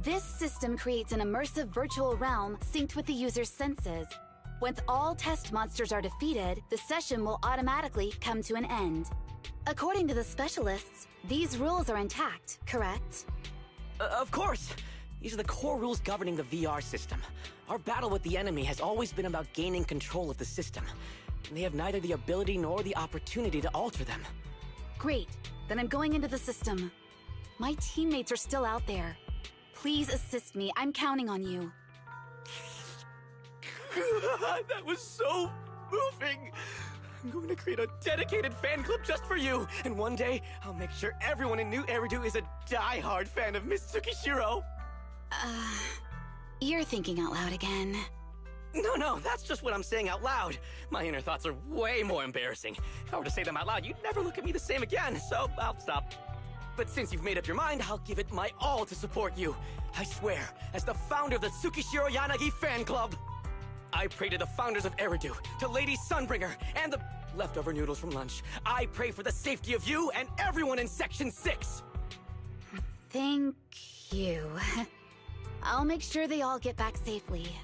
This system creates an immersive virtual realm synced with the user's senses. Once all test monsters are defeated, the session will automatically come to an end. According to the specialists, these rules are intact, correct? Of course! These are the core rules governing the VR system. Our battle with the enemy has always been about gaining control of the system. And they have neither the ability nor the opportunity to alter them. Great. Then I'm going into the system. My teammates are still out there. Please assist me. I'm counting on you. That was so moving! I'm going to create a dedicated fan club just for you, and one day, I'll make sure everyone in New Eridu is a die-hard fan of Miss Tsukishiro! You're thinking out loud again. No, that's just what I'm saying out loud. My inner thoughts are way more embarrassing. If I were to say them out loud, you'd never look at me the same again, so I'll stop. But since you've made up your mind, I'll give it my all to support you. I swear, as the founder of the Tsukishiro Yanagi fan club, I pray to the founders of Eridu, to Lady Sunbringer, and the leftover noodles from lunch. I pray for the safety of you and everyone in Section 6! Thank you. I'll make sure they all get back safely.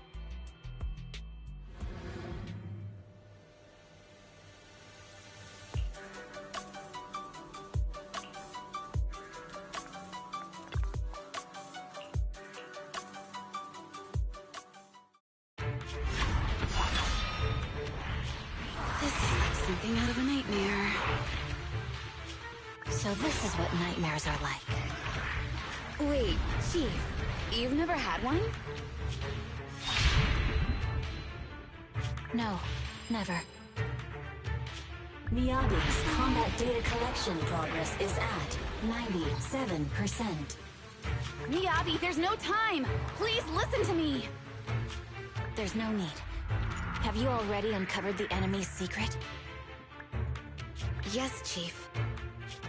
This is like something out of a nightmare. So this is what nightmares are like. Wait, Chief, you've never had one? No, never. Miyabi's combat data collection progress is at 97%. Miyabi, there's no time! Please listen to me! There's no need. Have you already uncovered the enemy's secret? Yes, Chief.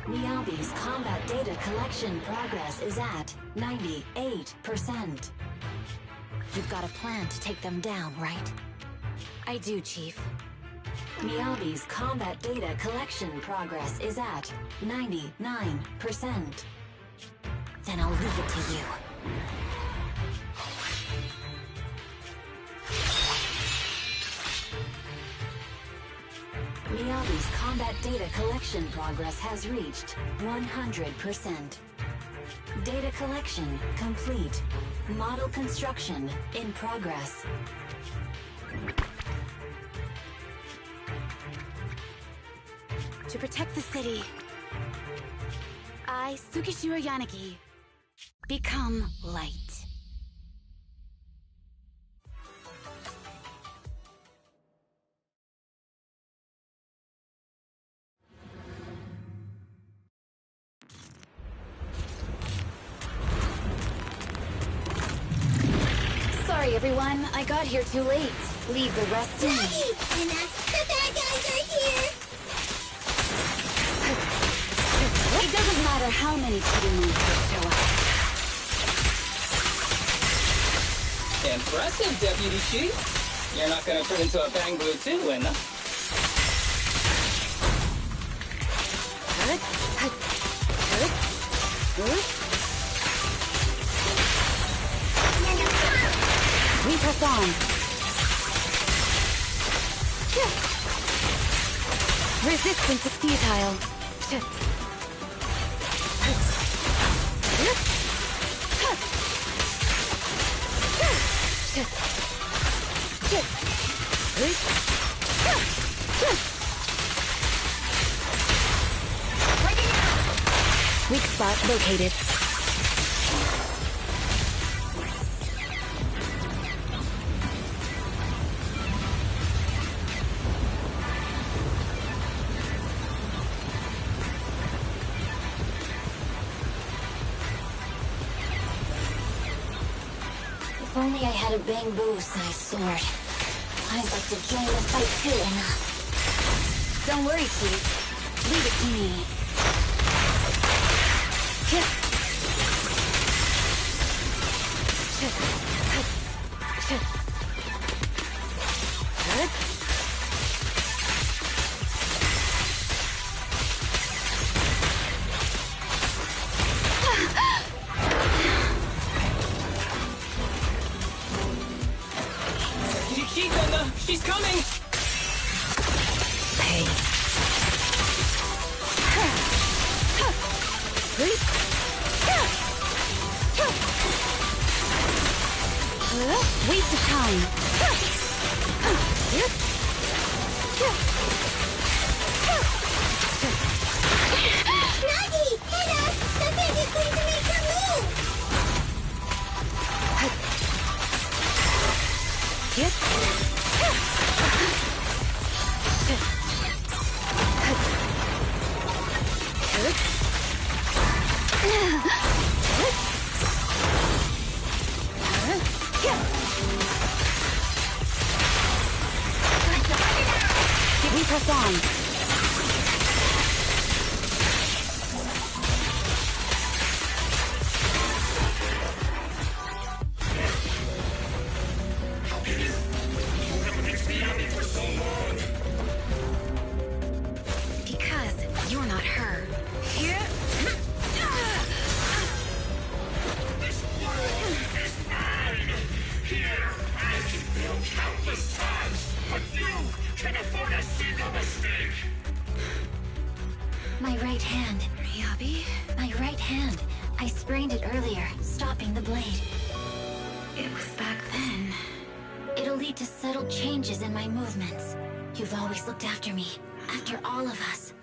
Miyabi's combat data collection progress is at 98%. You've got a plan to take them down, right? I do, Chief. Miyabi's combat data collection progress is at 99%. Then I'll leave it to you. Miyabi's combat data collection progress has reached 100%. Data collection complete. Model construction in progress. To protect the city, I, Tsukishiro Yanagi, become light. Sorry, everyone. I got here too late. Leave the rest in. And the bad guys are here! It doesn't matter how many kitty monsters show up. Impressive, Deputy Chief. You're not gonna turn into a Bang Blue 2, Winna. We press on. Resistance is futile. Weak spot located. If only I had a bamboo-sized sword. I'd like to join the fight too, Anna. Don't worry, Chief. Leave it to me. She's coming! Hey. Waste of time. Nagi! Hannah! The baby's going to make her move! We press on. Because you're not her. This world is mine! Here, I can build countless times, but you can afford a single mistake! My right hand. Miyabi? My right hand. I sprained it earlier, stopping the blade. It was back then. It'll lead to subtle changes in my movements. You've always looked after me, after all of us.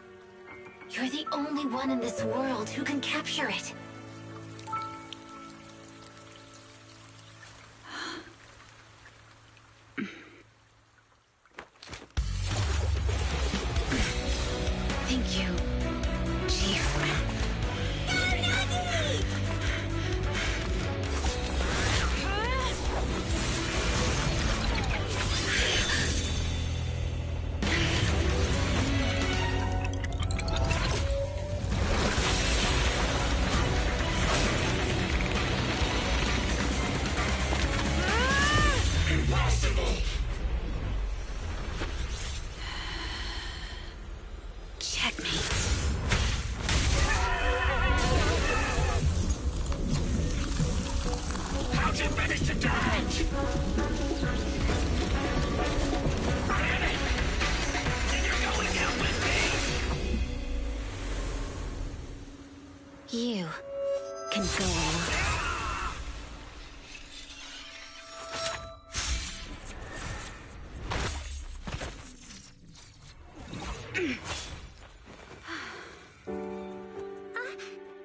You're the only one in this world who can capture it. Thank you, Chief. Impossible! Checkmate. How'd you manage to dodge? You're going out with me! You can go alone.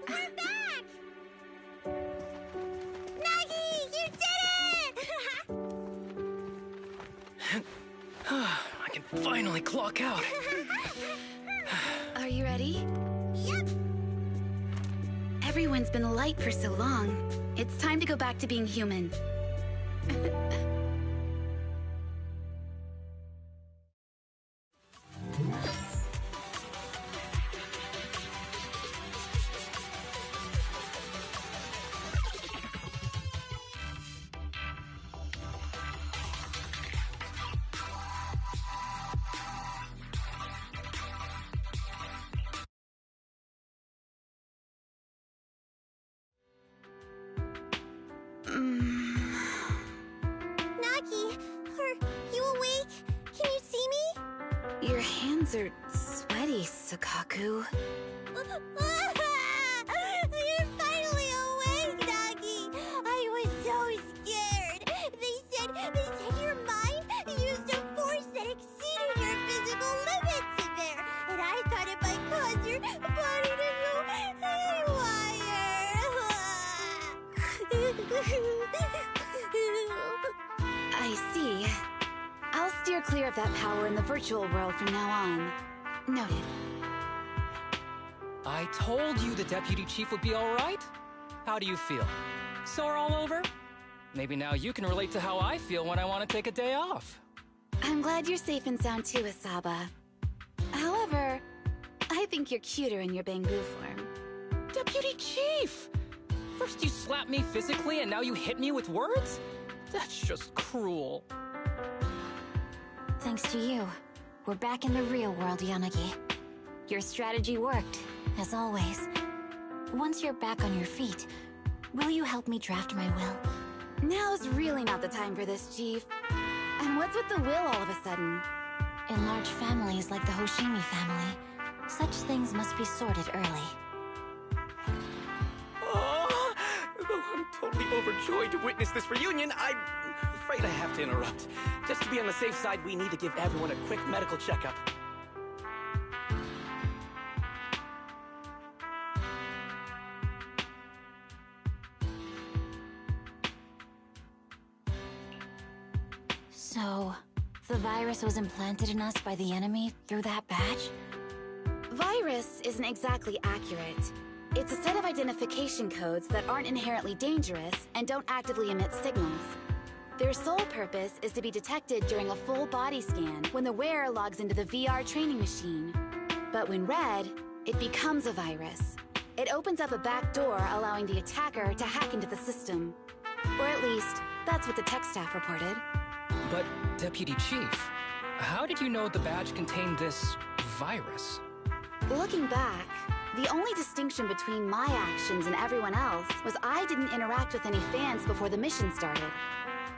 We're back! Nagi, you did it! I can finally clock out. Are you ready? Yep. Everyone's been light for so long. It's time to go back to being human. Nagi, are you awake? Can you see me? Your hands are sweaty, Sakaku. You're finally awake, Nagi! I was so scared! They said that power in the virtual world from now on. Noted. I told you the Deputy Chief would be alright. How do you feel? Sore all over? Maybe now you can relate to how I feel when I want to take a day off. I'm glad you're safe and sound too, Asaba. However, I think you're cuter in your Bangu form. Deputy Chief! First you slap me physically and now you hit me with words? That's just cruel. Thanks to you, we're back in the real world, Yanagi. Your strategy worked, as always. Once you're back on your feet, will you help me draft my will? Now's really not the time for this, Chief. And what's with the will all of a sudden? In large families like the Hoshimi family, such things must be sorted early. Oh, I'm totally overjoyed to witness this reunion. I'm afraid I have to interrupt. Just to be on the safe side, we need to give everyone a quick medical checkup. So, the virus was implanted in us by the enemy through that badge? Virus isn't exactly accurate. It's a set of identification codes that aren't inherently dangerous and don't actively emit signals. Their sole purpose is to be detected during a full body scan when the wearer logs into the VR training machine. But when read, it becomes a virus. It opens up a back door, allowing the attacker to hack into the system. Or at least, that's what the tech staff reported. But, Deputy Chief, how did you know the badge contained this virus? Looking back, the only distinction between my actions and everyone else was I didn't interact with any fans before the mission started.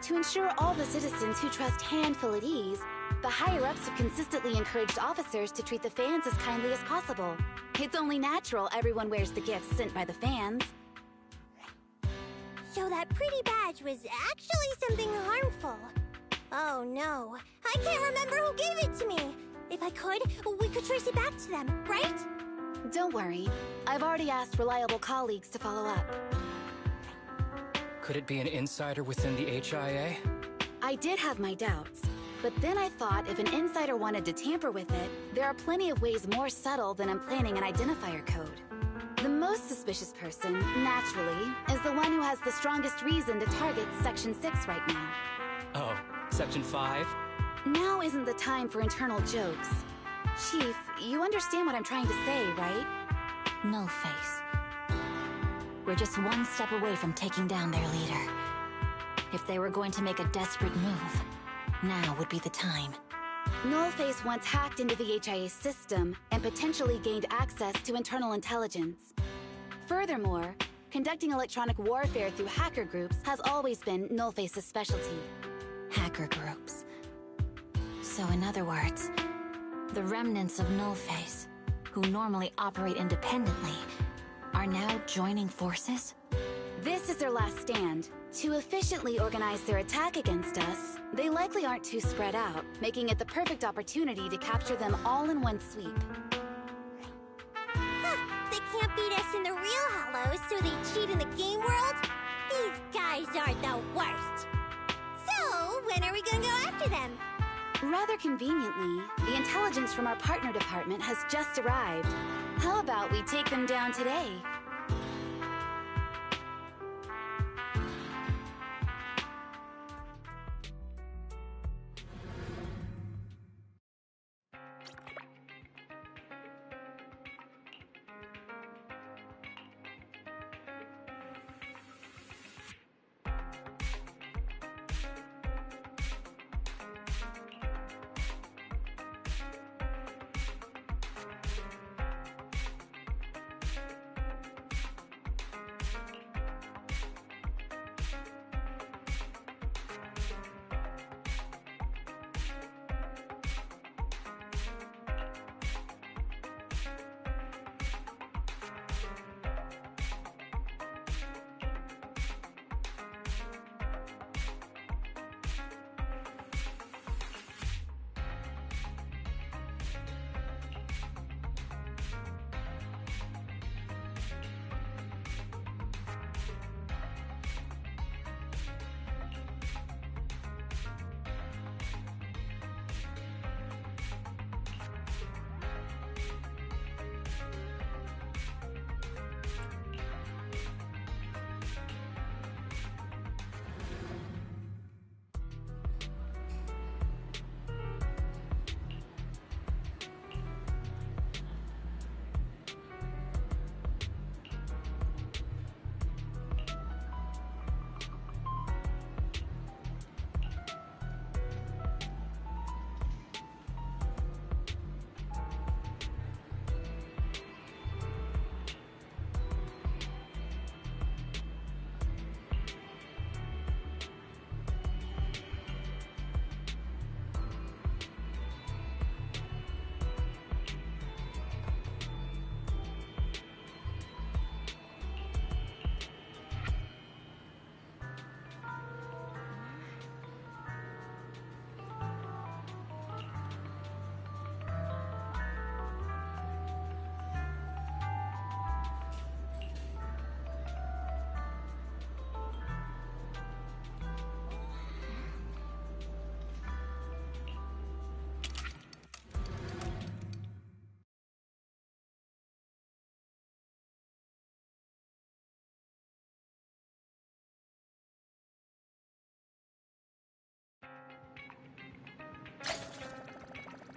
To ensure all the citizens who trust Handful at ease, the higher-ups have consistently encouraged officers to treat the fans as kindly as possible. It's only natural everyone wears the gifts sent by the fans. So that pretty badge was actually something harmful. Oh no, I can't remember who gave it to me. If I could, we could trace it back to them, right? Don't worry. I've already asked reliable colleagues to follow up. Could it be an insider within the HIA? I did have my doubts, but then I thought if an insider wanted to tamper with it, there are plenty of ways more subtle than implanting an identifier code. The most suspicious person, naturally, is the one who has the strongest reason to target Section 6 right now. Oh, Section 5? Now isn't the time for internal jokes. Chief, you understand what I'm trying to say, right? Nullface. We're just one step away from taking down their leader. If they were going to make a desperate move, now would be the time. Nullface once hacked into the HIA system and potentially gained access to internal intelligence. Furthermore, conducting electronic warfare through hacker groups has always been Nullface's specialty. Hacker groups. So in other words, the remnants of Nullface, who normally operate independently, are now joining forces? This is their last stand. To efficiently organize their attack against us, they likely aren't too spread out, making it the perfect opportunity to capture them all in one sweep. Huh, they can't beat us in the real Hollows, so they cheat in the game world? These guys are the worst! So, when are we gonna go after them? Rather conveniently, the intelligence from our partner department has just arrived. How about we take them down today?